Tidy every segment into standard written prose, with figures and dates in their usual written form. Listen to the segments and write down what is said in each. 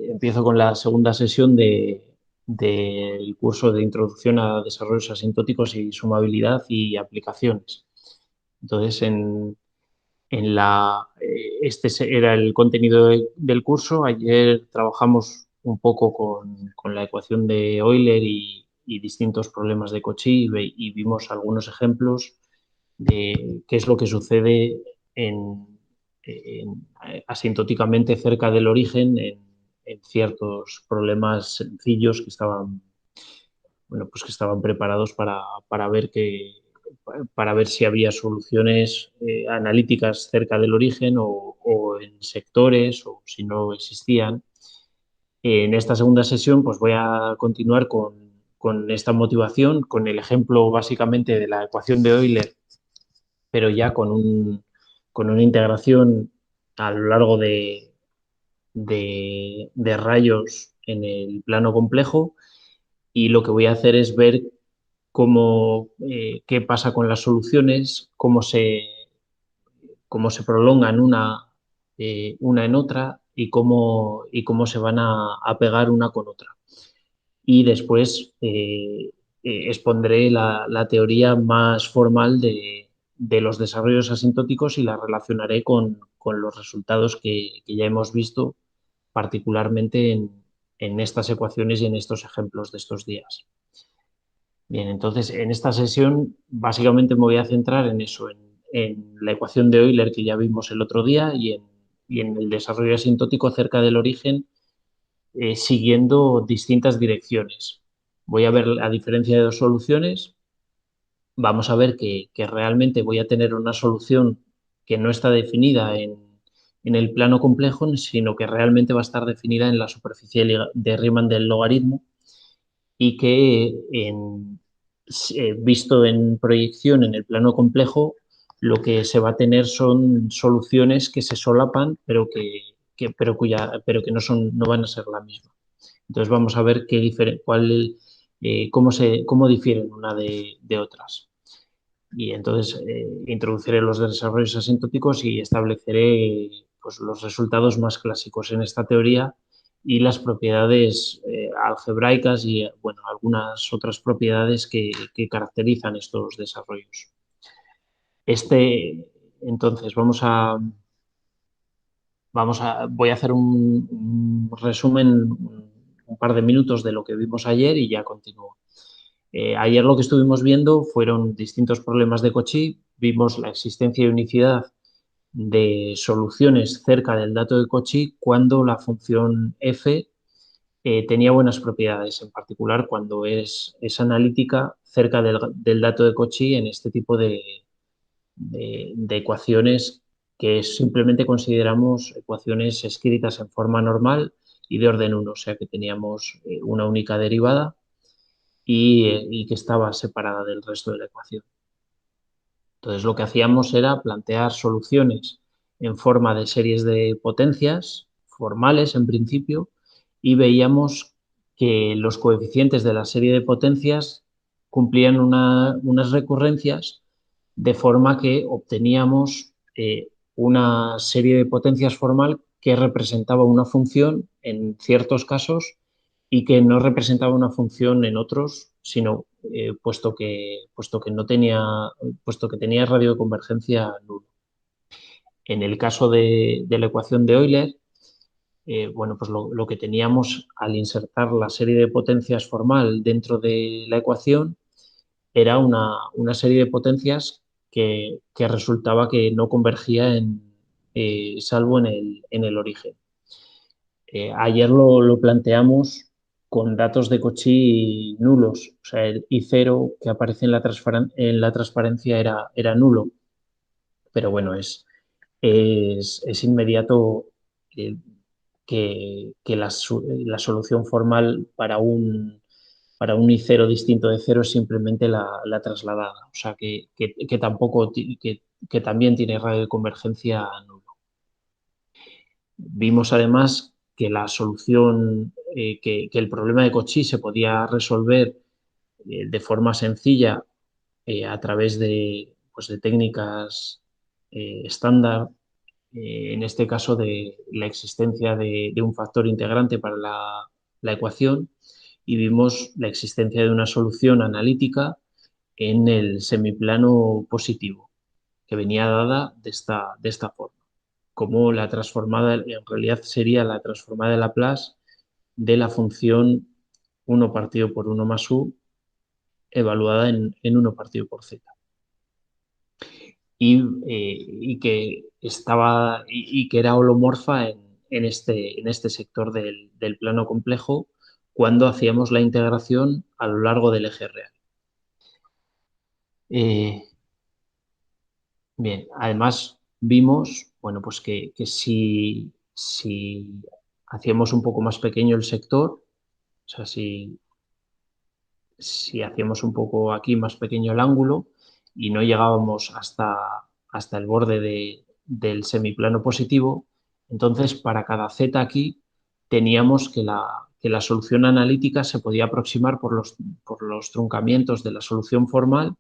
Empiezo con la segunda sesión del curso de Introducción a Desarrollos Asintóticos y Sumabilidad y Aplicaciones. Entonces, este era el contenido del curso. Ayer trabajamos un poco con la ecuación de Euler y distintos problemas de Cauchy y vimos algunos ejemplos de qué es lo que sucede asintóticamente cerca del origen en ciertos problemas sencillos que estaban, bueno, pues que estaban preparados para ver para ver si había soluciones analíticas cerca del origen o en sectores o si no existían. En esta segunda sesión pues voy a continuar con esta motivación, con el ejemplo básicamente de la ecuación de Euler, pero ya con una integración a lo largo de rayos en el plano complejo, y lo que voy a hacer es ver qué pasa con las soluciones, cómo se prolongan una en otra y cómo se van a pegar una con otra. Y después expondré la teoría más formal de los desarrollos asintóticos y la relacionaré con los resultados que ya hemos visto, particularmente en estas ecuaciones y en estos ejemplos de estos días. Bien, entonces en esta sesión básicamente me voy a centrar en eso, en la ecuación de Euler que ya vimos el otro día y en el desarrollo asintótico cerca del origen, siguiendo distintas direcciones. Voy a ver, a diferencia de dos soluciones, vamos a ver que realmente voy a tener una solución que no está definida en el plano complejo, sino que realmente va a estar definida en la superficie de Riemann del logaritmo y que visto en proyección en el plano complejo, lo que se va a tener son soluciones que se solapan, pero que no van a ser la misma. Entonces vamos a ver cómo difieren una de otras. Y entonces introduciré los desarrollos asintóticos y estableceré pues, los resultados más clásicos en esta teoría y las propiedades algebraicas y bueno, algunas otras propiedades que caracterizan estos desarrollos. Entonces voy a hacer un resumen, un par de minutos de lo que vimos ayer y ya continúo. Ayer lo que estuvimos viendo fueron distintos problemas de Cauchy. Vimos la existencia y unicidad de soluciones cerca del dato de Cauchy cuando la función f tenía buenas propiedades, en particular cuando es analítica cerca del dato de Cauchy en este tipo de ecuaciones que simplemente consideramos ecuaciones escritas en forma normal y de orden 1, o sea que teníamos una única derivada y que estaba separada del resto de la ecuación. Entonces lo que hacíamos era plantear soluciones en forma de series de potencias formales en principio y veíamos que los coeficientes de la serie de potencias cumplían unas recurrencias de forma que obteníamos una serie de potencias formal que representaba una función en ciertos casos y que no representaba una función en otros, sino puesto que tenía radio de convergencia nulo. En el caso de la ecuación de Euler, bueno, pues lo que teníamos al insertar la serie de potencias formal dentro de la ecuación era una serie de potencias que resultaba que no convergía salvo en el origen. Ayer lo planteamos con datos de Cauchy nulos, o sea, el I0 que aparece en la transparencia era nulo, pero bueno, es inmediato eh, que la solución formal para un I0 distinto de cero es simplemente la trasladada, o sea, que también tiene radio de convergencia nulo. Vimos además que la solución, que el problema de Cauchy se podía resolver de forma sencilla a través pues, de técnicas estándar en este caso de la existencia de un factor integrante para la ecuación y vimos la existencia de una solución analítica en el semiplano positivo, que venía dada de esta forma, como la transformada, en realidad sería la transformada de Laplace de la función 1 partido por 1 más u evaluada en 1 partido por z. Y que estaba y que era holomorfa en este sector del plano complejo cuando hacíamos la integración a lo largo del eje real. Bien, además vimos, bueno, pues que si hacíamos un poco más pequeño el sector, o sea, si hacíamos un poco aquí más pequeño el ángulo y no llegábamos hasta el borde del semiplano positivo, entonces para cada z aquí teníamos que la solución analítica se podía aproximar por los truncamientos de la solución formal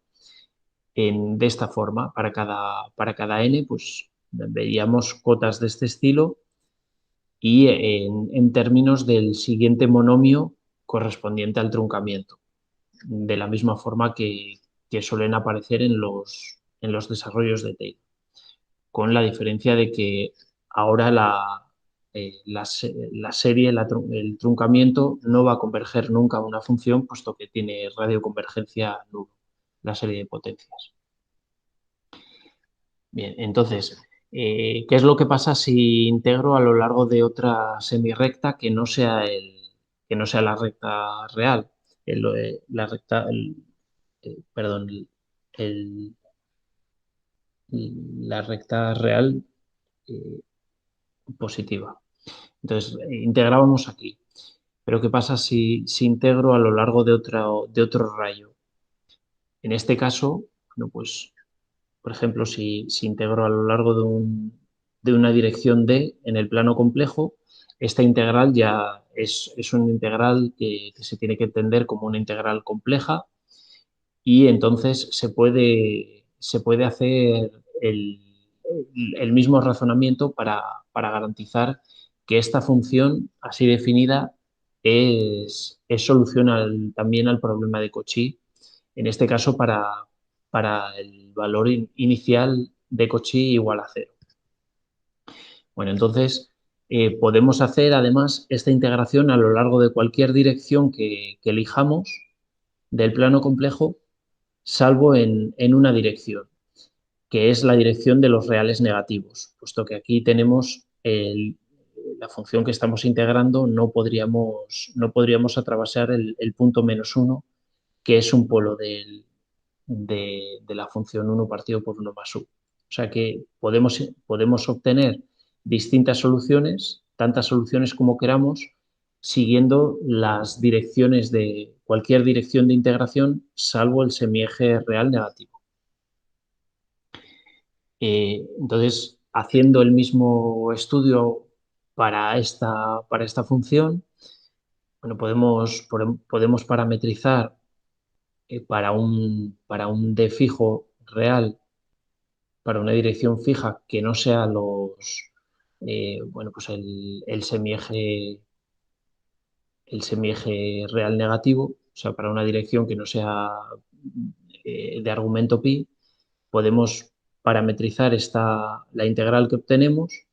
de esta forma. Para cada n, pues veíamos cotas de este estilo y en términos del siguiente monomio correspondiente al truncamiento, de la misma forma que suelen aparecer en los desarrollos de Taylor, con la diferencia de que ahora la serie, el truncamiento, no va a converger nunca a una función, puesto que tiene radioconvergencia nulo, la serie de potencias. Bien, entonces, ¿qué es lo que pasa si integro a lo largo de otra semirrecta que no sea, que no sea la recta real? La recta, perdón, el- la recta real eh, positiva. Entonces, integrábamos aquí. Pero ¿qué pasa si integro a lo largo de otro rayo? En este caso, bueno, pues, por ejemplo, si integro a lo largo de una dirección D en el plano complejo, esta integral ya es una integral que se tiene que entender como una integral compleja y entonces se puede hacer el mismo razonamiento para garantizar que esta función así definida es solución también al problema de Cauchy, en este caso para el valor inicial de Cauchy igual a cero. Bueno, entonces podemos hacer además esta integración a lo largo de cualquier dirección que elijamos del plano complejo, salvo en una dirección, que es la dirección de los reales negativos, puesto que aquí tenemos la función que estamos integrando, no podríamos atravesar el punto -1, que es un polo de la función 1 partido por 1 más u. O sea que podemos obtener distintas soluciones, tantas soluciones como queramos, siguiendo las direcciones de cualquier dirección de integración, salvo el semieje real negativo. Entonces, haciendo el mismo estudio para esta función, bueno, podemos parametrizar para un D fijo real, para una dirección fija que no sea bueno, pues el semieje real negativo, o sea, para una dirección que no sea de argumento pi, podemos parametrizar la integral que obtenemos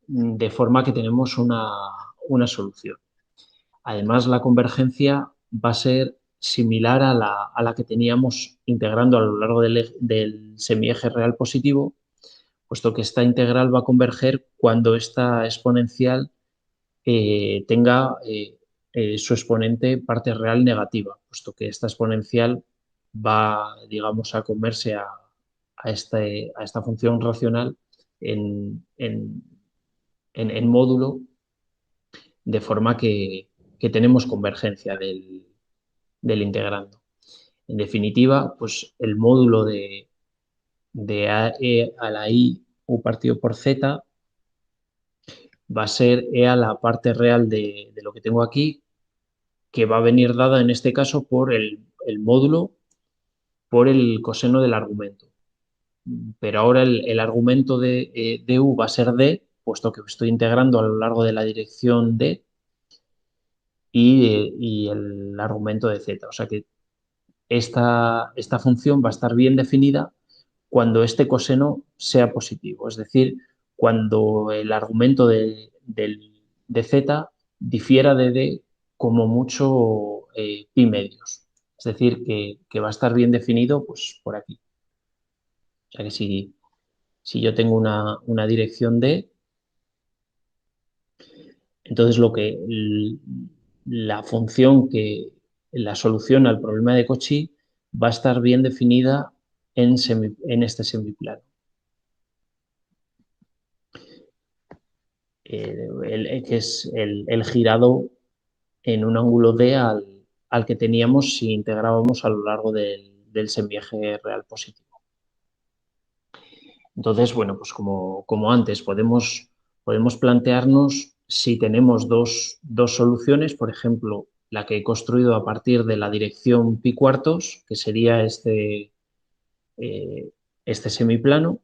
de forma que tenemos una solución. Además, la convergencia va a ser similar a la que teníamos integrando a lo largo del semieje real positivo, puesto que esta integral va a converger cuando esta exponencial tenga su exponente parte real negativa, puesto que esta exponencial va, digamos, a comerse a esta función racional en módulo, de forma que tenemos convergencia del integrando. En definitiva, pues el módulo de e a la i u partido por z va a ser e a la parte real de lo que tengo aquí, que va a venir dada en este caso por el módulo por el coseno del argumento. pero ahora el argumento de u va a ser d, puesto que estoy integrando a lo largo de la dirección d, y el argumento de z. O sea que esta función va a estar bien definida cuando este coseno sea positivo, es decir, cuando el argumento de z difiera de d como mucho pi medios. Es decir, que va a estar bien definido pues, por aquí. O sea que si yo tengo una dirección d, entonces la función la solución al problema de Cauchy va a estar bien definida en este semiplano. Que es el girado en un ángulo D al que teníamos si integrábamos a lo largo del semieje real positivo. Entonces, bueno, pues como antes, podemos plantearnos si tenemos dos soluciones, por ejemplo, la que he construido a partir de la dirección pi cuartos, que sería este semiplano,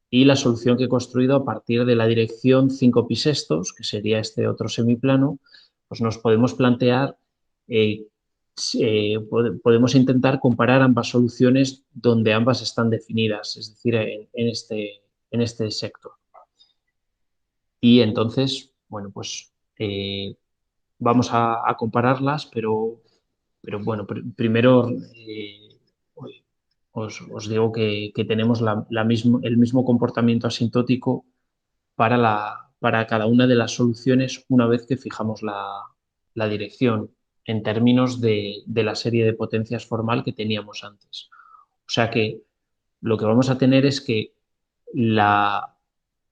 y la solución que he construido a partir de la dirección 5 pi sextos, que sería este otro semiplano, pues nos podemos plantear, podemos intentar comparar ambas soluciones donde ambas están definidas, es decir, en este sector. Y entonces, bueno, pues vamos a compararlas, pero bueno, primero os digo que tenemos el mismo comportamiento asintótico para cada una de las soluciones una vez que fijamos la dirección en términos de la serie de potencias formal que teníamos antes. O sea que lo que vamos a tener es que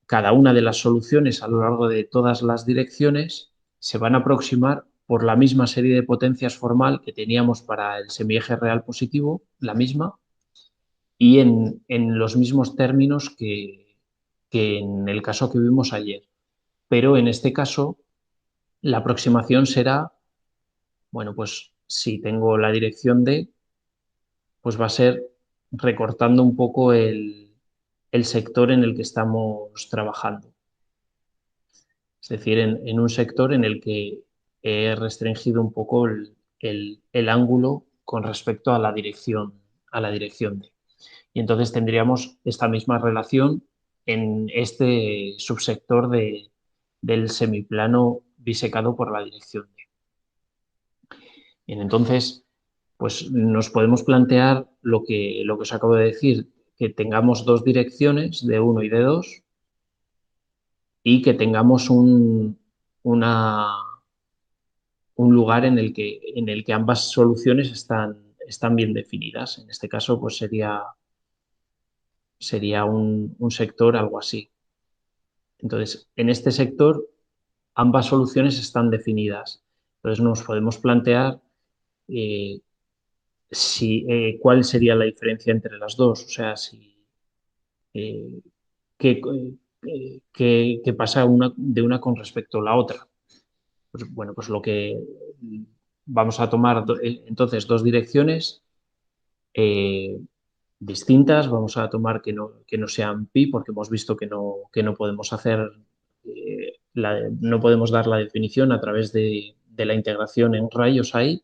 cada una de las soluciones a lo largo de todas las direcciones se van a aproximar por la misma serie de potencias formal que teníamos para el semieje real positivo, la misma, y en los mismos términos que en el caso que vimos ayer. Pero en este caso, la aproximación será, bueno, pues si tengo la dirección D, pues va a ser recortando un poco el sector en el que estamos trabajando. Es decir, en un sector en el que he restringido un poco el ángulo con respecto a la dirección D. Y entonces tendríamos esta misma relación en este subsector del semiplano bisecado por la dirección D. Bien, entonces, pues nos podemos plantear lo que os acabo de decir, que tengamos dos direcciones de 1 y de 2 y que tengamos un lugar en el que ambas soluciones están bien definidas. En este caso, pues sería un sector algo así. Entonces, en este sector, ambas soluciones están definidas. Entonces, nos podemos plantear cuál sería la diferencia entre las dos. O sea, eh, qué, qué pasa de una con respecto a la otra. Pues, bueno, pues lo que vamos a tomar entonces dos direcciones eh, distintas, vamos a tomar que no sean pi, porque hemos visto que no podemos hacer, no podemos dar la definición a través de la integración en rayos ahí,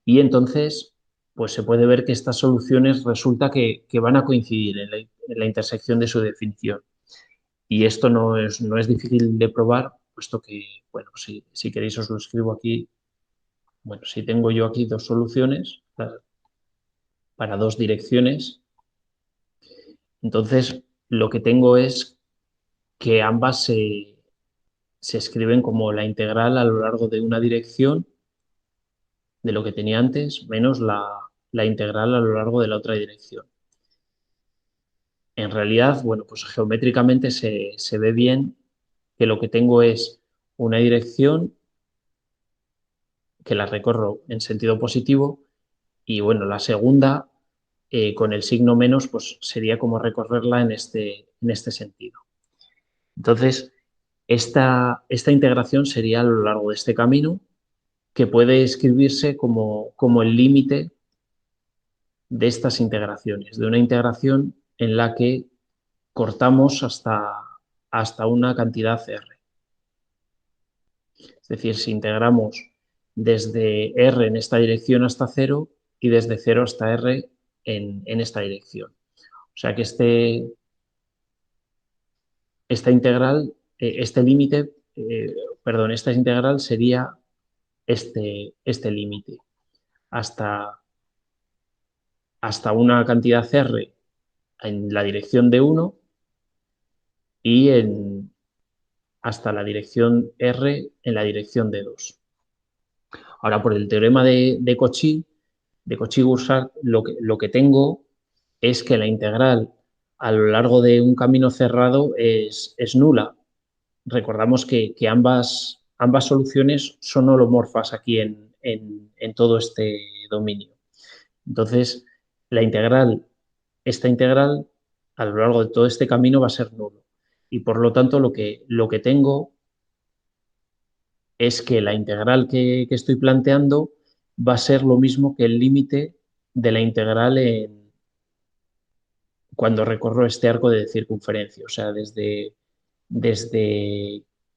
y entonces pues se puede ver que estas soluciones resulta que van a coincidir en la intersección de su definición. Y esto no es difícil de probar, puesto que, bueno, si queréis os lo escribo aquí. Bueno, si tengo yo aquí dos soluciones para dos direcciones, entonces lo que tengo es que ambas se escriben como la integral a lo largo de una dirección de lo que tenía antes, menos la integral a lo largo de la otra dirección. En realidad, bueno, pues geométricamente se ve bien que lo que tengo es una dirección que la recorro en sentido positivo y, bueno, la segunda, con el signo menos, pues sería como recorrerla en este sentido. Entonces, esta integración sería a lo largo de este camino, que puede escribirse como el límite de estas integraciones, de una integración en la que cortamos hasta una cantidad R. Es decir, si integramos desde R en esta dirección hasta 0 y desde 0 hasta R en esta dirección. O sea que esta integral, este límite, perdón, esta integral sería este límite hasta una cantidad R en la dirección de 1 y hasta la dirección R en la dirección de 2. Ahora, por el teorema de Cauchy-Goursat, lo que tengo es que la integral a lo largo de un camino cerrado es nula. Recordamos que ambas soluciones son holomorfas aquí en todo este dominio. Entonces, esta integral, a lo largo de todo este camino va a ser nulo. Y por lo tanto, lo que tengo es que la integral que estoy planteando va a ser lo mismo que el límite de la integral cuando recorro este arco de circunferencia, o sea, desde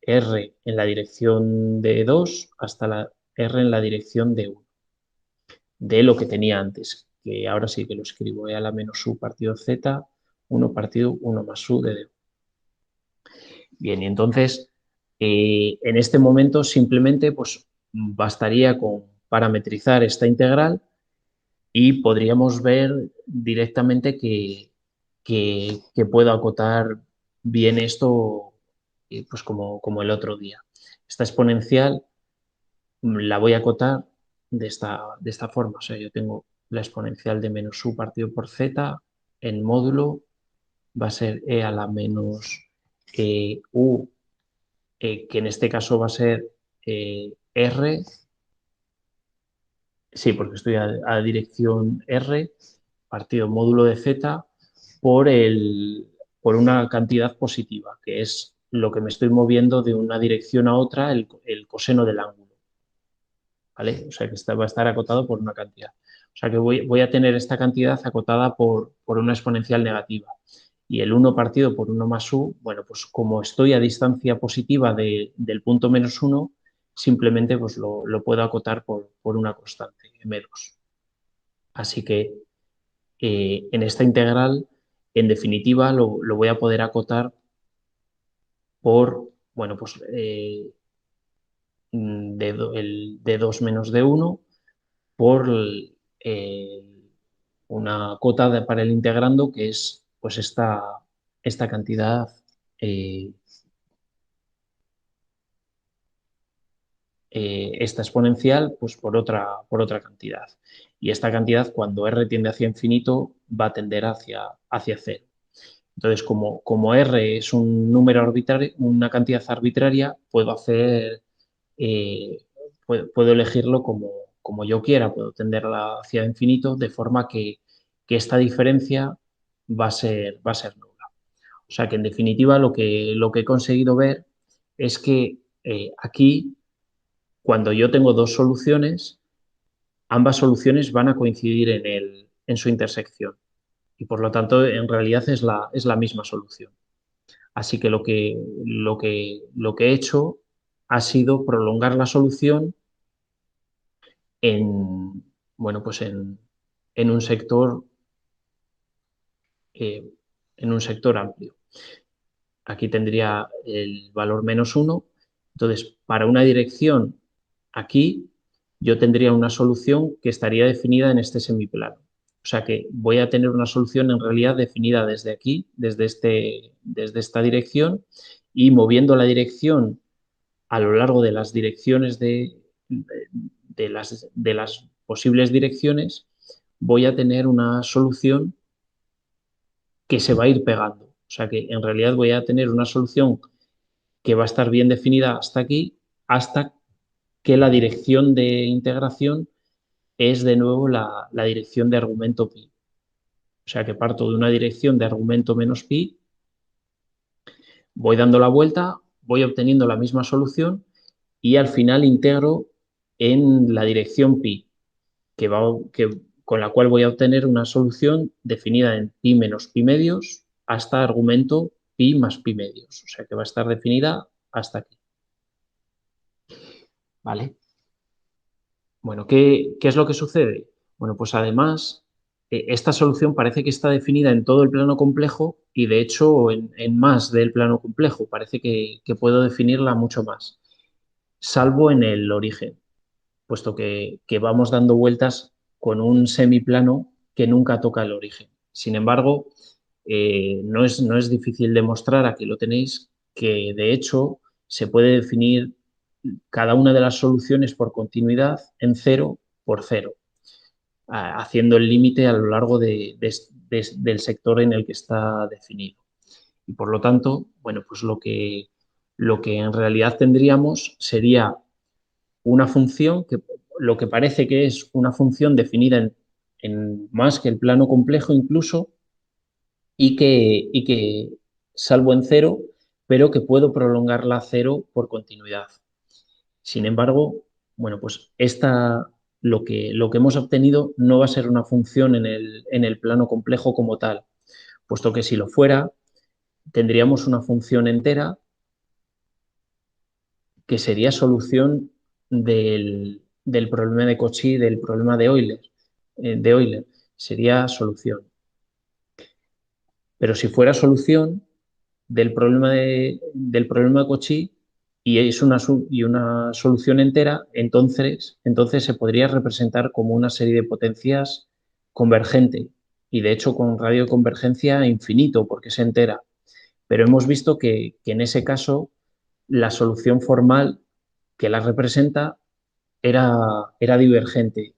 R en la dirección de 2 hasta la R en la dirección de 1, de lo que tenía antes, que ahora sí que lo escribo, a la menos u partido z, 1 partido 1 más u de d. Bien, y entonces, en este momento simplemente pues, bastaría con parametrizar esta integral y podríamos ver directamente que puedo acotar bien esto pues como el otro día. Esta exponencial la voy a acotar de esta forma. O sea, yo tengo la exponencial de menos u partido por z en módulo va a ser e a la menos u, que en este caso va a ser r, sí, porque estoy a dirección r, partido módulo de z por una cantidad positiva, que es lo que me estoy moviendo de una dirección a otra, el coseno del ángulo. ¿Vale? O sea, que va a estar acotado por una cantidad. O sea, que voy a tener esta cantidad acotada por una exponencial negativa. Y el 1 partido por 1 más u, bueno, pues como estoy a distancia positiva del punto menos 1, simplemente pues lo puedo acotar por una constante, m2. Así que en esta integral, en definitiva, lo voy a poder acotar por, bueno, pues el d2 menos d1 por una cota para el integrando que es pues esta cantidad esta exponencial pues por otra cantidad. Y esta cantidad, cuando r tiende hacia infinito, va a tender hacia 0. Entonces, como r es un número arbitrario, una cantidad arbitraria, eh, puedo elegirlo como yo quiera, puedo tenderla hacia infinito, de forma que esta diferencia va a ser nula. O sea que, en definitiva, lo que he conseguido ver es que aquí, cuando yo tengo dos soluciones, ambas soluciones van a coincidir en su intersección. Y por lo tanto, en realidad es la misma solución. Así que lo que he hecho ha sido prolongar la solución en, bueno, pues en un sector eh, amplio. Aquí tendría el valor menos 1. Entonces, para una dirección aquí, yo tendría una solución que estaría definida en este semiplano. O sea que voy a tener una solución en realidad definida desde aquí, desde esta dirección, y moviendo la dirección a lo largo de las direcciones de las posibles direcciones, voy a tener una solución que se va a ir pegando. O sea que en realidad voy a tener una solución que va a estar bien definida hasta aquí, hasta que la dirección de integración es de nuevo la dirección de argumento pi. O sea que parto de una dirección de argumento menos pi, voy dando la vuelta, voy obteniendo la misma solución y al final integro en la dirección pi, que con la cual voy a obtener una solución definida en pi menos pi medios hasta argumento pi más pi medios. O sea que va a estar definida hasta aquí. ¿Vale? Bueno, ¿qué es lo que sucede? Bueno, pues además, esta solución parece que está definida en todo el plano complejo y de hecho en más del plano complejo. Parece que puedo definirla mucho más, salvo en el origen, puesto que vamos dando vueltas con un semiplano que nunca toca el origen. Sin embargo, no es difícil demostrar, aquí lo tenéis, que de hecho se puede definir cada una de las soluciones por continuidad en 0 por 0, haciendo el límite a lo largo del sector en el que está definido. Y por lo tanto, bueno, pues lo que en realidad tendríamos sería una función que lo que parece que es una función definida en más que el plano complejo incluso y que salvo en 0, pero que puedo prolongarla a 0 por continuidad. Sin embargo, bueno, pues lo que hemos obtenido no va a ser una función en el plano complejo como tal, puesto que si lo fuera, tendríamos una función entera que sería solución del problema de Cauchy, del problema de Euler. Sería solución. Pero si fuera solución del problema de Cauchy y es y una solución entera, entonces se podría representar como una serie de potencias convergente y de hecho con radio de convergencia infinito porque es entera. Pero hemos visto que en ese caso la solución formal que la representa era divergente,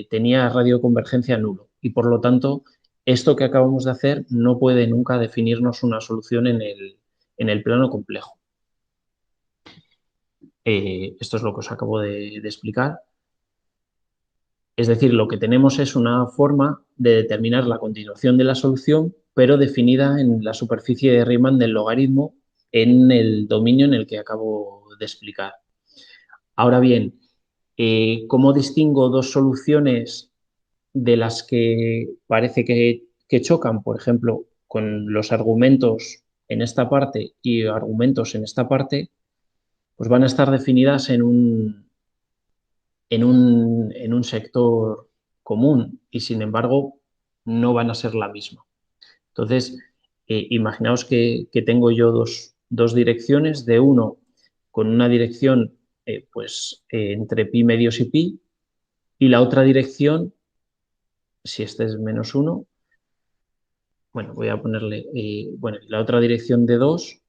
tenía radioconvergencia nulo y por lo tanto esto que acabamos de hacer no puede nunca definirnos una solución en el plano complejo. Esto es lo que os acabo de explicar. Es decir, lo que tenemos es una forma de determinar la continuación de la solución, pero definida en la superficie de Riemann del logaritmo en el dominio en el que acabo de explicar. Ahora bien, ¿cómo distingo dos soluciones de las que parece que chocan? Por ejemplo, con los argumentos en esta parte y argumentos en esta parte, pues van a estar definidas en un sector común y sin embargo no van a ser la misma. Entonces, imaginaos que tengo yo dos direcciones, de uno con una dirección entre pi medios y pi, y la otra dirección, si este es menos uno, bueno, voy a ponerle, bueno, la otra dirección de 2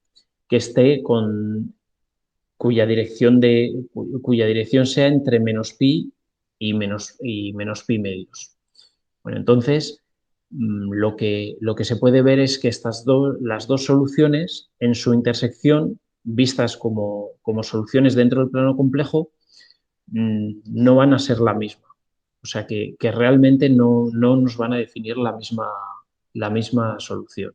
que esté cuya dirección sea entre menos pi y menos pi medios. Bueno, entonces lo que se puede ver es que las dos soluciones en su intersección, vistas como soluciones dentro del plano complejo, no van a ser la misma. O sea que realmente no nos van a definir la misma solución.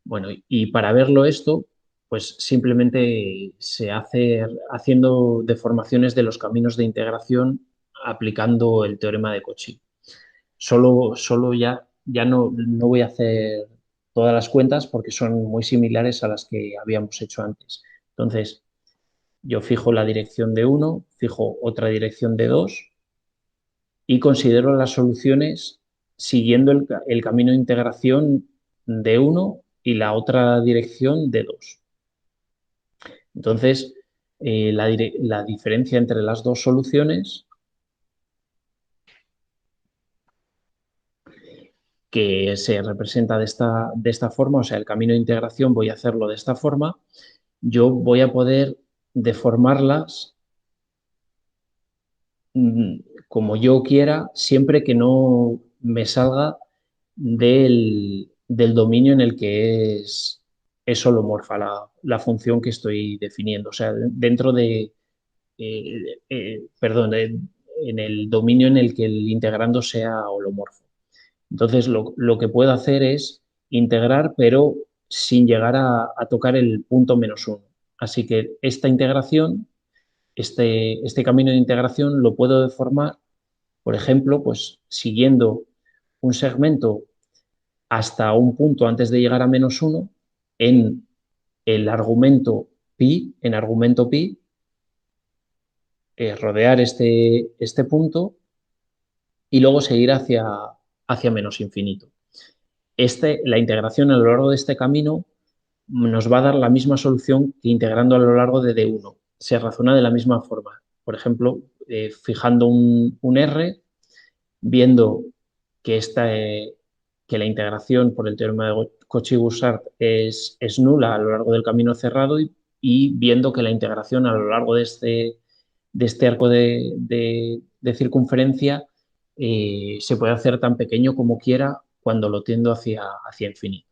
Bueno, y para verlo esto, pues simplemente se hace haciendo deformaciones de los caminos de integración aplicando el teorema de Cauchy. Solo ya no voy a hacer todas las cuentas porque son muy similares a las que habíamos hecho antes. Entonces, yo fijo la dirección de 1, fijo otra dirección de 2 y considero las soluciones siguiendo el camino de integración de 1 y la otra dirección de 2. Entonces, la diferencia entre las dos soluciones, que se representa de esta forma, o sea, el camino de integración voy a hacerlo de esta forma, yo voy a poder deformarlas como yo quiera, siempre que no me salga del dominio en el que es holomorfa la función que estoy definiendo. O sea, dentro perdón, en el dominio en el que el integrando sea holomorfo. Entonces, lo que puedo hacer es integrar, pero sin llegar a tocar el punto menos uno. Así que esta integración, este camino de integración lo puedo deformar Por ejemplo, pues siguiendo un segmento hasta un punto antes de llegar a -1 en el argumento pi, rodear este punto y luego seguir hacia menos infinito. La integración a lo largo de este camino nos va a dar la misma solución que integrando a lo largo de D1. Se razona de la misma forma. Por ejemplo, fijando un R, viendo que, que la integración por el teorema de Cauchy-Goussard es nula a lo largo del camino cerrado y viendo que la integración a lo largo de este arco de circunferencia se puede hacer tan pequeño como quiera cuando lo tiendo hacia infinito.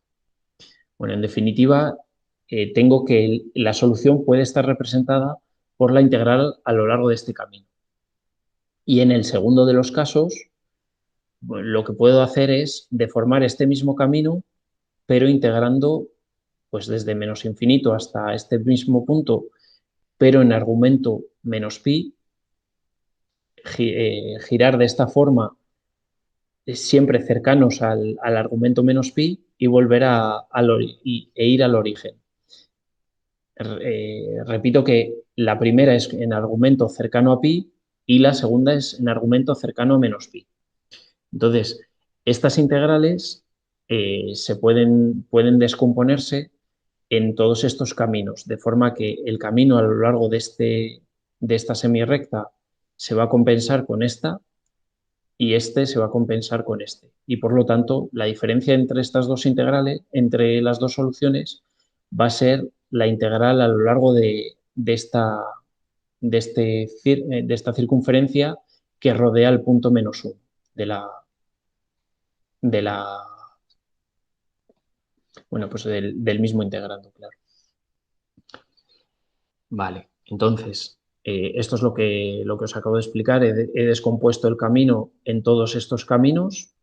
Bueno, en definitiva, tengo que la solución puede estar representada por la integral a lo largo de este camino. Y en el segundo de los casos, bueno, lo que puedo hacer es deformar este mismo camino, pero integrando pues desde menos infinito hasta este mismo punto, pero en argumento menos pi, girar de esta forma siempre cercanos al argumento menos pi y volver e ir al origen. Repito que la primera es en argumento cercano a pi y la segunda es en argumento cercano a menos pi. Entonces, estas integrales pueden descomponerse en todos estos caminos, de forma que el camino a lo largo de esta semirrecta se va a compensar con esta y este se va a compensar con este. Y por lo tanto, la diferencia entre estas dos integrales, entre las dos soluciones, va a ser la integral a lo largo de esta circunferencia que rodea el punto -1 de de la, bueno, pues del mismo integrando, claro. Vale, entonces, esto es lo que os acabo de explicar. He descompuesto el camino en todos estos caminos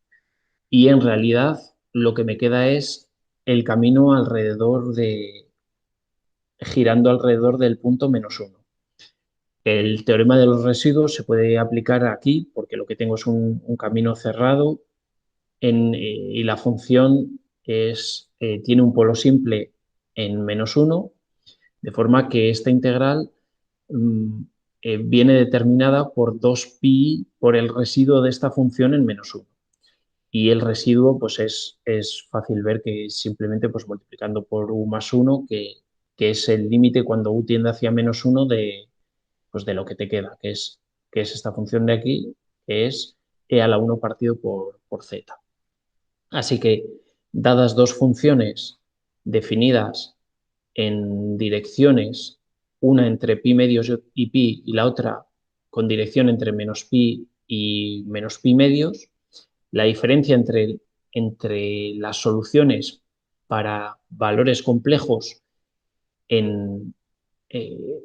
y en realidad lo que me queda es el camino girando alrededor del punto -1. El teorema de los residuos se puede aplicar aquí porque lo que tengo es un camino cerrado y la función tiene un polo simple en -1, de forma que esta integral mm, viene determinada por 2pi por el residuo de esta función en -1. Y el residuo pues es fácil ver que es simplemente pues, multiplicando por u más 1, que es el límite cuando u tiende hacia -1 pues, de lo que te queda, que es esta función de aquí, que es e a la 1 partido por z. Así que, dadas dos funciones definidas en direcciones, una entre pi medios y pi y la otra con dirección entre menos pi y menos pi medios, la diferencia entre las soluciones para valores complejos en,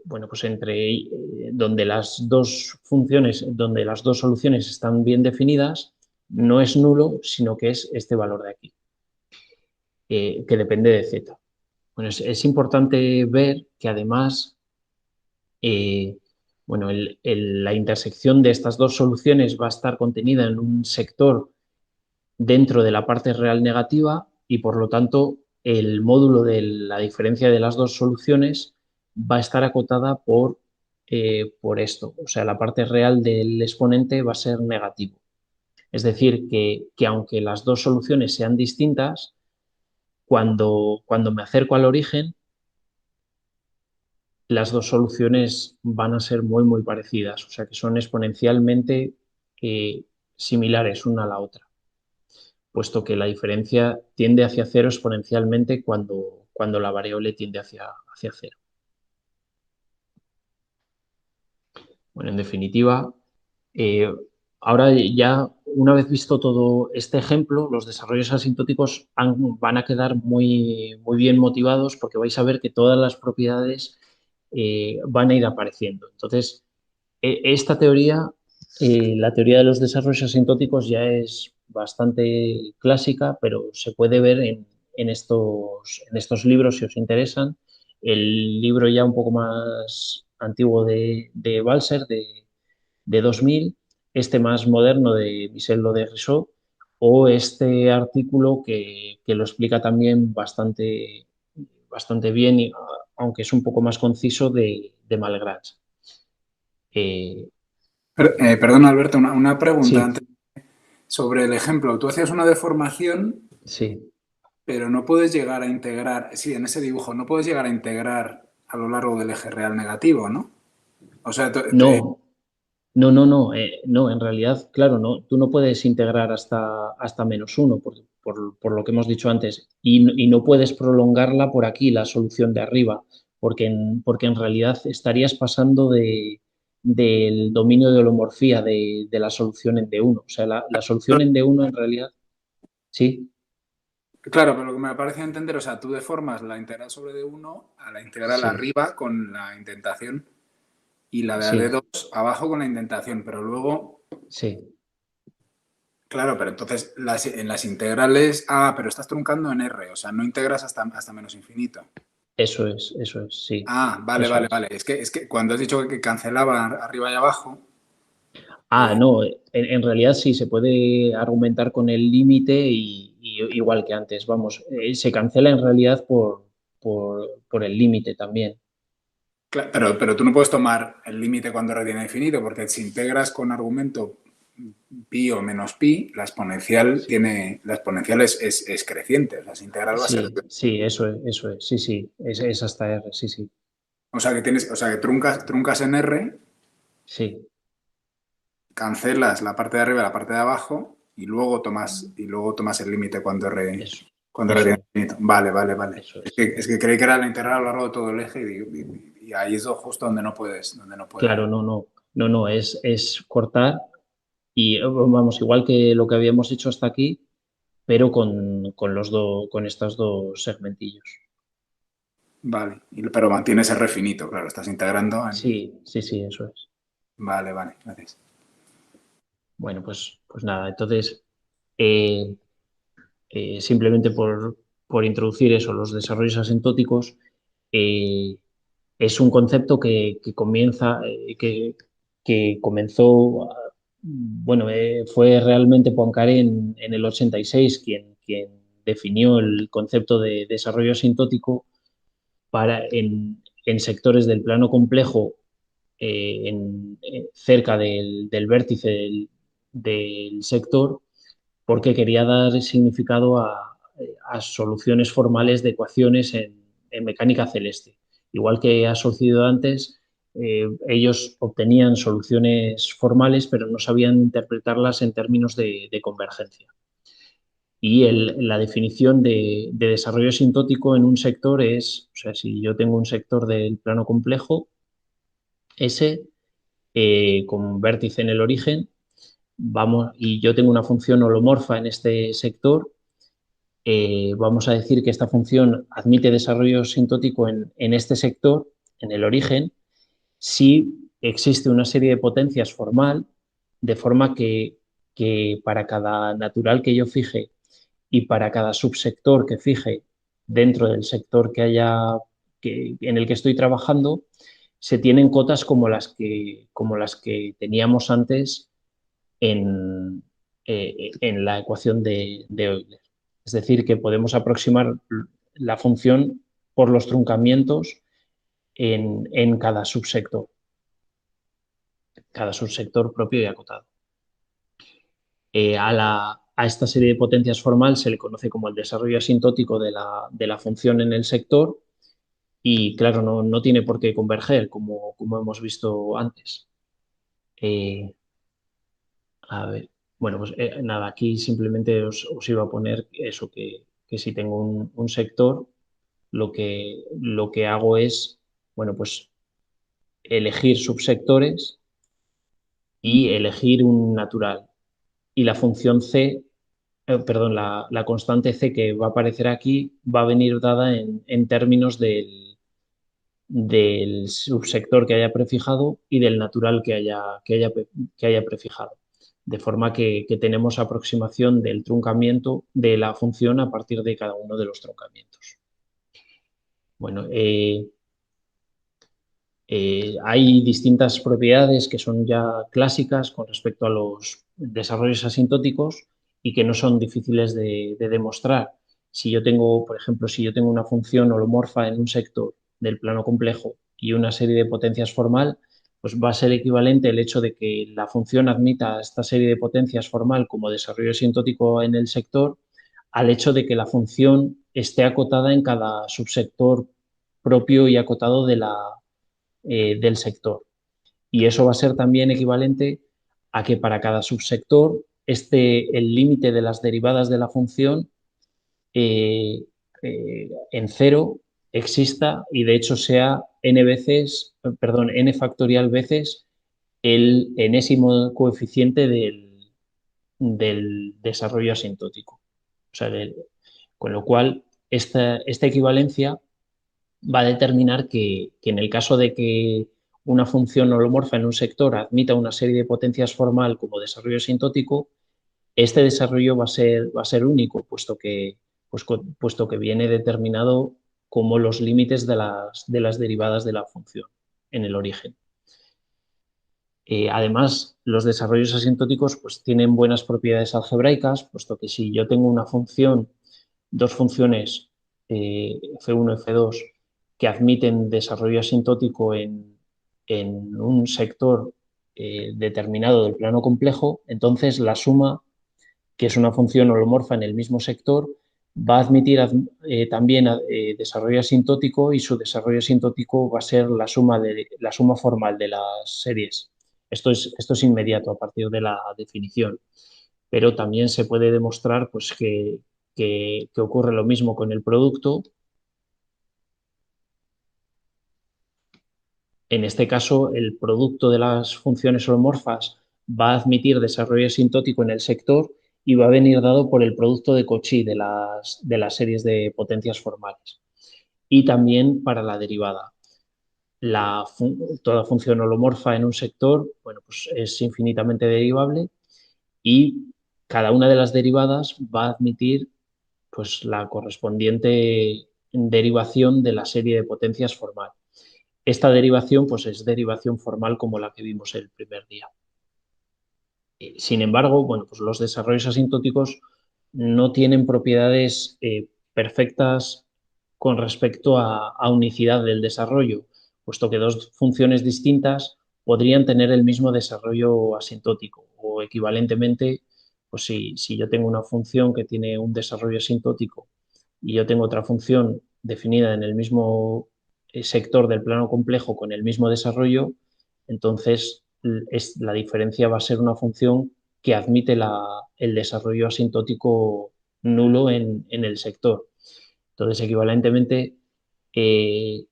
bueno, pues entre donde las dos funciones, donde las dos soluciones están bien definidas, no es nulo, sino que es este valor de aquí, que depende de z. Bueno, es importante ver que además, bueno, la intersección de estas dos soluciones va a estar contenida en un sector dentro de la parte real negativa y por lo tanto el módulo de la diferencia de las dos soluciones va a estar acotada por esto. O sea, la parte real del exponente va a ser negativo. Es decir, que aunque las dos soluciones sean distintas, cuando me acerco al origen, las dos soluciones van a ser muy parecidas. O sea, que son exponencialmente similares una a la otra, puesto que la diferencia tiende hacia cero exponencialmente cuando la variable tiende hacia cero. Bueno, en definitiva, eh, ahora ya una vez visto todo este ejemplo, los desarrollos asintóticos van a quedar muy bien motivados porque vais a ver que todas las propiedades van a ir apareciendo. Entonces, esta teoría, la teoría de los desarrollos asintóticos ya es bastante clásica, pero se puede ver en estos libros si os interesan. El libro ya un poco más antiguo de Balser, de 2000, este más moderno de Michel Lodé-Rissot o este artículo que lo explica también bastante bien, aunque es un poco más conciso, de Malgrange. Perdón, Alberto, una pregunta Sí, antes sobre el ejemplo. Tú hacías una deformación, sí. pero no puedes llegar a integrar, sí, en ese dibujo, no puedes llegar a integrar a lo largo del eje real negativo, ¿no? O sea, No, no, en realidad, claro, no, tú no puedes integrar hasta -1, por lo que hemos dicho antes, y no puedes prolongarla por aquí, la solución de arriba, porque en realidad estarías pasando del dominio de holomorfía de la solución en D1. O sea, la solución en D1 en realidad, sí, claro, pero lo que me parece entender, o sea, tú deformas la integral sobre D1 a la integral sí, arriba con la indentación y la de sí, D2 abajo con la indentación, pero luego, sí, claro, pero entonces en las integrales, pero estás truncando en R, o sea, no integras hasta menos infinito. sí, Vale, eso vale, es. vale. Es que cuando has dicho que cancelaba arriba y abajo, No, en realidad sí, se puede argumentar con el límite y igual que antes, vamos, se cancela en realidad por el límite también. pero tú no puedes tomar el límite cuando R tiene infinito, porque si integras con argumento pi o menos pi, Sí, la exponencial es creciente, o sea, esa integral va a ser. sí, eso es, sí, sí, es hasta R, sí, sí, O sea que truncas en R, sí, cancelas la parte de arriba y la parte de abajo, y luego tomas el límite eso, cuando R eso tiene es, infinito. Vale, vale, vale. eso Es es. que, es que creí que era la integral a lo largo de todo el eje y ahí es justo donde no puedes, Claro, no, es cortar y vamos, igual que lo que habíamos hecho hasta aquí, pero con estos dos segmentillos. Vale, pero mantienes R finito, claro, estás integrando en. Sí, sí, sí, eso es. Vale, vale, gracias. Bueno, pues nada, entonces, eh, simplemente por introducir eso, los desarrollos asintóticos, eh, es un concepto que comenzó, bueno, fue realmente Poincaré en el 86 quien definió el concepto de desarrollo asintótico en sectores del plano complejo, cerca del vértice del sector, porque quería dar significado a soluciones formales de ecuaciones en mecánica celeste. Igual que ha sucedido antes, ellos obtenían soluciones formales, pero no sabían interpretarlas en términos de convergencia. Y la definición de desarrollo asintótico en un sector es, o sea, si yo tengo un sector del plano complejo, S, con vértice en el origen, y yo tengo una función holomorfa en este sector, vamos a decir que esta función admite desarrollo asintótico en este sector, en el origen, si existe una serie de potencias formal, de forma que para cada natural que yo fije y para cada subsector que fije dentro del sector en el que estoy trabajando, se tienen cotas como las que teníamos antes en la ecuación de Euler. Es decir, que podemos aproximar la función por los truncamientos en cada subsector propio y acotado. A esta serie de potencias formal se le conoce como el desarrollo asintótico de la función en el sector y, claro, no tiene por qué converger, como hemos visto antes. Eh, A ver, bueno, pues nada, aquí simplemente os iba a poner eso, que si tengo un sector, lo que hago es, bueno, pues elegir subsectores y elegir un natural. Y la función C, perdón, la constante C que va a aparecer aquí va a venir dada en términos del subsector que haya prefijado y del natural que haya prefijado. De forma que tenemos aproximación del truncamiento de la función a partir de cada uno de los truncamientos. Bueno, Hay distintas propiedades que son ya clásicas con respecto a los desarrollos asintóticos y que no son difíciles de demostrar. Si yo tengo, por ejemplo, si yo tengo una función holomorfa en un sector del plano complejo y una serie de potencias formal, pues va a ser equivalente el hecho de que la función admita esta serie de potencias formal como desarrollo asintótico en el sector al hecho de que la función esté acotada en cada subsector propio y acotado del sector. Y eso va a ser también equivalente a que para cada subsector esté el límite de las derivadas de la función en cero, exista y de hecho sea n veces, perdón, n factorial veces el enésimo coeficiente del desarrollo asintótico. O sea, con lo cual, esta equivalencia va a determinar que en el caso de que una función holomorfa en un sector admita una serie de potencias formal como desarrollo asintótico, este desarrollo va a ser único, puesto que viene determinado como los límites de las derivadas de la función en el origen. Además, los desarrollos asintóticos pues, tienen buenas propiedades algebraicas, puesto que si yo tengo una función, dos funciones F1 y F2 que admiten desarrollo asintótico en un sector determinado del plano complejo, entonces la suma, que es una función holomorfa en el mismo sector, va a admitir también desarrollo asintótico y su desarrollo asintótico va a ser la suma formal de las series. Esto es inmediato a partir de la definición, pero también se puede demostrar pues, que ocurre lo mismo con el producto. En este caso, el producto de las funciones holomorfas va a admitir desarrollo asintótico en el sector y va a venir dado por el producto de Cauchy de las series de potencias formales. Y también para la derivada. Toda función holomorfa en un sector, bueno, pues es infinitamente derivable y cada una de las derivadas va a admitir pues, la correspondiente derivación de la serie de potencias formal. Esta derivación pues, es derivación formal como la que vimos el primer día. Sin embargo, bueno, pues los desarrollos asintóticos no tienen propiedades perfectas con respecto a unicidad del desarrollo, puesto que dos funciones distintas podrían tener el mismo desarrollo asintótico o equivalentemente, pues si yo tengo una función que tiene un desarrollo asintótico y yo tengo otra función definida en el mismo sector del plano complejo con el mismo desarrollo, entonces la diferencia va a ser una función que admite el desarrollo asintótico nulo en el sector. Entonces, equivalentemente, eh,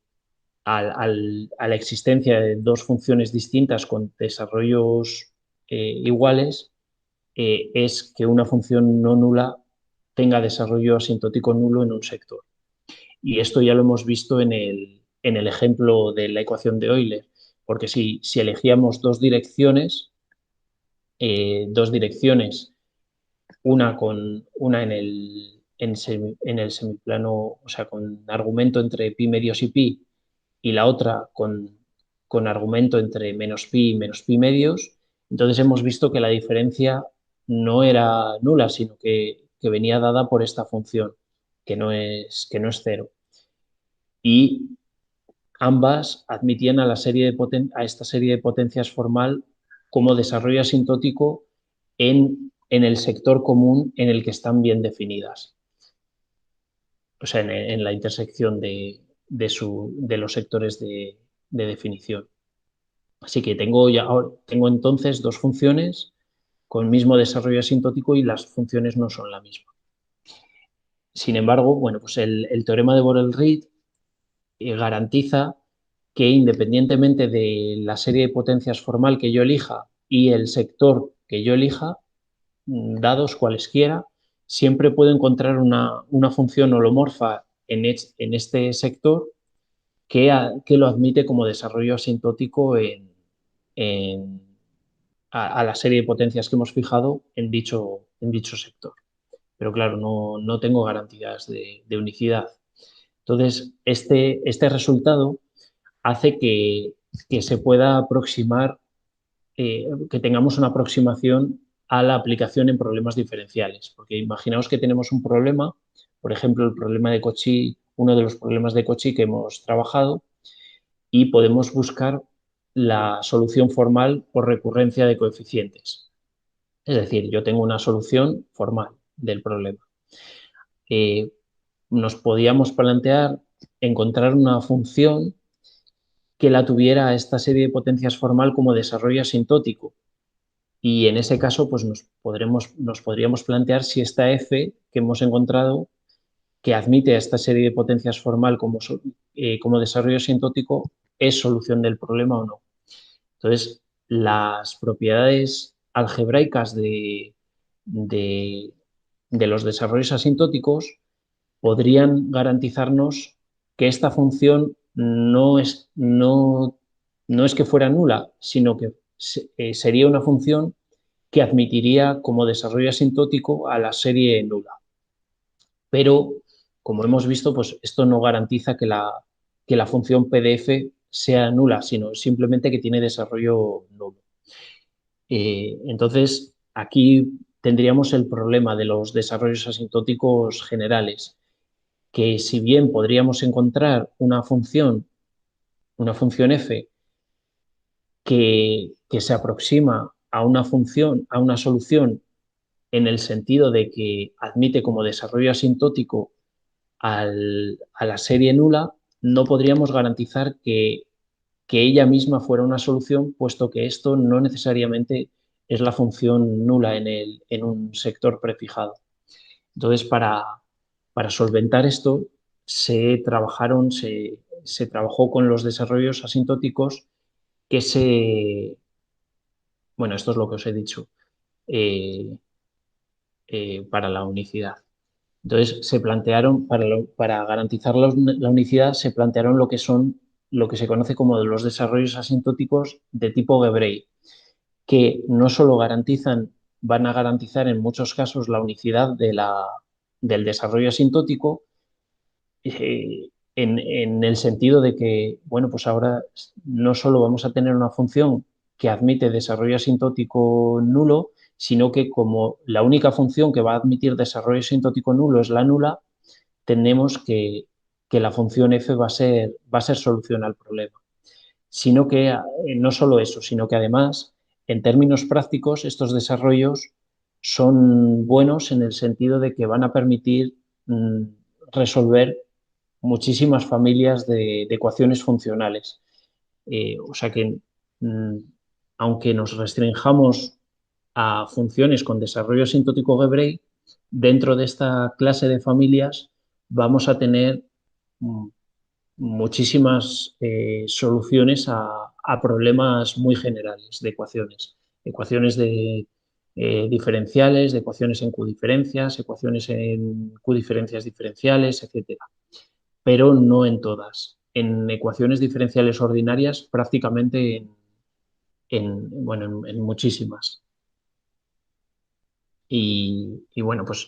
a la existencia de dos funciones distintas con desarrollos iguales, es que una función no nula tenga desarrollo asintótico nulo en un sector. Y esto ya lo hemos visto en el ejemplo de la ecuación de Euler, porque si elegíamos dos direcciones, una en el semiplano, o sea, con argumento entre pi medios y pi, y la otra con argumento entre menos pi y menos pi medios, entonces hemos visto que la diferencia no era nula, sino que venía dada por esta función, que no es cero. Y ambas admitían a esta serie de potencias formal como desarrollo asintótico en el sector común en el que están bien definidas, o sea, en la intersección de los sectores de definición. Así que tengo entonces dos funciones con el mismo desarrollo asintótico y las funciones no son la misma. Sin embargo, bueno, pues el teorema de Borel-Reed garantiza que independientemente de la serie de potencias formal que yo elija y el sector que yo elija, dados cualesquiera, siempre puedo encontrar una función holomorfa en este sector que lo admite como desarrollo asintótico en, a la serie de potencias que hemos fijado en dicho sector. Pero claro, no tengo garantías de unicidad. Entonces, este resultado hace que se pueda aproximar, que tengamos una aproximación a la aplicación en problemas diferenciales. Porque imaginaos que tenemos un problema, por ejemplo, el problema de Cauchy, uno de los problemas de Cauchy que hemos trabajado, y podemos buscar la solución formal por recurrencia de coeficientes. Es decir, yo tengo una solución formal del problema. Nos podíamos plantear encontrar una función que la tuviera esta serie de potencias formal como desarrollo asintótico. Y en ese caso, pues nos podríamos plantear si esta f que hemos encontrado, que admite a esta serie de potencias formal como desarrollo asintótico, es solución del problema o no. Entonces, las propiedades algebraicas de los desarrollos asintóticos podrían garantizarnos que esta función no es que fuera nula, sino que sería una función que admitiría como desarrollo asintótico a la serie nula. Pero, como hemos visto, pues esto no garantiza que la función PDF sea nula, sino simplemente que tiene desarrollo nulo. Entonces, aquí tendríamos el problema de los desarrollos asintóticos generales, que si bien podríamos encontrar una función f, que se aproxima a una función, a una solución en el sentido de que admite como desarrollo asintótico a la serie nula, no podríamos garantizar que ella misma fuera una solución, puesto que esto no necesariamente es la función nula en un sector prefijado. Entonces, para solventar esto, se trabajó con los desarrollos asintóticos bueno, esto es lo que os he dicho, eh, para la unicidad. Entonces, se plantearon, para garantizar la unicidad, se plantearon lo que se conoce como los desarrollos asintóticos de tipo Gebrey, que no solo van a garantizar en muchos casos la unicidad del desarrollo asintótico, en el sentido de que, bueno, pues ahora no solo vamos a tener una función que admite desarrollo asintótico nulo, sino que como la única función que va a admitir desarrollo asintótico nulo es la nula, tenemos que la función f va a ser solución al problema. Sino que no solo eso, sino que además, en términos prácticos, estos desarrollos son buenos en el sentido de que van a permitir resolver muchísimas familias de ecuaciones funcionales. O sea que, mmm, aunque nos restringamos a funciones con desarrollo asintótico Gebrey, dentro de esta clase de familias vamos a tener muchísimas soluciones a problemas muy generales de ecuaciones. Ecuaciones diferenciales, de ecuaciones en Q-diferencias, ecuaciones en Q-diferencias diferenciales, etcétera. Pero no en todas. En ecuaciones diferenciales ordinarias, prácticamente en muchísimas. Y bueno, pues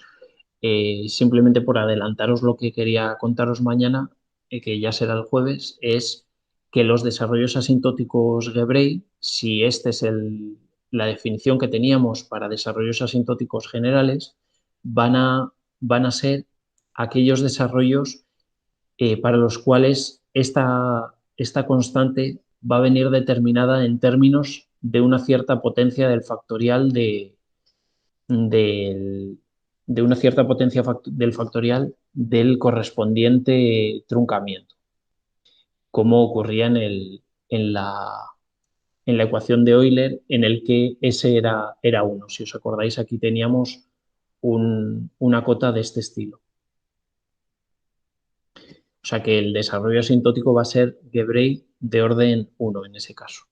simplemente por adelantaros lo que quería contaros mañana, que ya será el jueves, es que los desarrollos asintóticos Gebrey, si esta es la definición que teníamos para desarrollos asintóticos generales, van a ser aquellos desarrollos para los cuales esta constante va a venir determinada en términos de una cierta potencia del factorial del, de una cierta potencia del factorial del correspondiente truncamiento, como ocurría en la ecuación de Euler, en el que ese era 1. Si os acordáis, aquí teníamos una cota de este estilo. O sea que el desarrollo asintótico va a ser Gebrey de orden 1 en ese caso.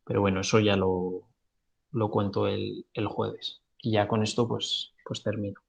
Pero bueno, eso ya lo cuento el jueves. Y ya con esto pues termino.